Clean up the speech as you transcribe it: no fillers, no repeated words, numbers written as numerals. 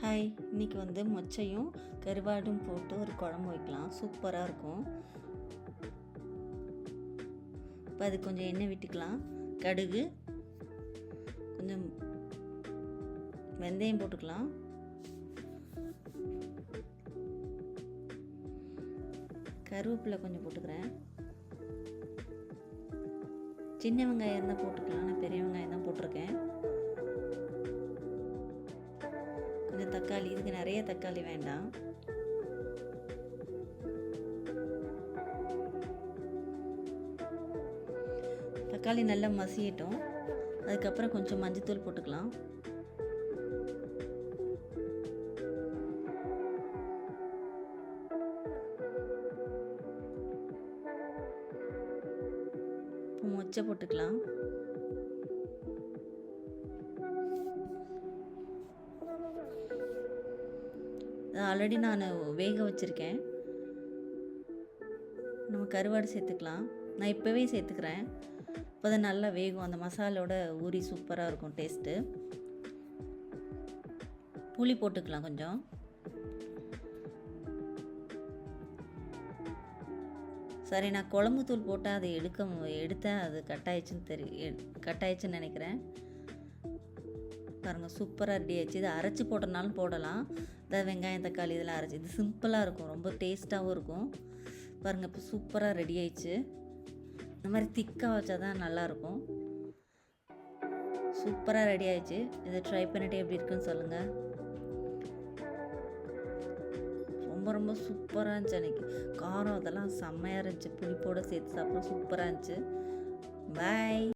Hi, இன்றைக்கி வந்து மொச்சையும் கருவாடும் போட்டு ஒரு குழம்பு வைக்கலாம். சூப்பராக இருக்கும். இப்போ அது கொஞ்சம் எண்ணெய் விட்டுக்கலாம். கடுகு, கொஞ்சம் வெந்தயம் போட்டுக்கலாம். கருவேப்பிலை கொஞ்சம் போட்டுக்கிறேன். சின்ன வெங்காயம் இருந்தால் போட்டுக்கலாம். நான் பெரிய வெங்காயம் தான் போட்டிருக்கேன். கொஞ்சம் தக்காளி, இதுக்கு நிறைய தக்காளி வேண்டாம். தக்காளி நல்லா மசியட்டும். அதுக்கப்புறம் கொஞ்சம் மஞ்சத்தூள் போட்டுக்கலாம். மொச்சை போட்டுக்கலாம். ஆல்ரெடி நான் வேக வச்சுருக்கேன். நம்ம கருவாடு சேர்த்துக்கலாம். நான் இப்போவே சேர்த்துக்கிறேன். இப்போ தான் நல்லா வேகும். அந்த மசாலோட ஊறி சூப்பராக இருக்கும் டேஸ்ட்டு. புளி போட்டுக்கலாம் கொஞ்சம். சரி, நான் குழம்பு தூள் போட்டால் அதை எடுத்தேன். அது கட்டாயிடுச்சுன்னு நினைக்கிறேன். பாருங்கள், சூப்பராக ரெடி ஆயிடுச்சு. இதை அரைச்சி போட்டனாலும் போடலாம். அதாவது வெங்காயம் தக்காளி இதெல்லாம் அரைச்சி, இது சிம்பிளாக இருக்கும், ரொம்ப டேஸ்ட்டாகவும் இருக்கும். பாருங்கள், இப்போ சூப்பராக ரெடி ஆயிடுச்சு. இந்த மாதிரி திக்காக வச்சா தான் நல்லாயிருக்கும். சூப்பராக ரெடி ஆயிடுச்சு. இதை ட்ரை பண்ணிவிட்டு எப்படி இருக்குன்னு சொல்லுங்கள். ரொம்ப ரொம்ப சூப்பராக இருந்துச்சு. அன்றைக்கி காரம் அதெல்லாம் செம்மையாக இருந்துச்சு. புளிப்போடு சேர்த்து சாப்பிட சூப்பராக இருந்துச்சு. பாய்.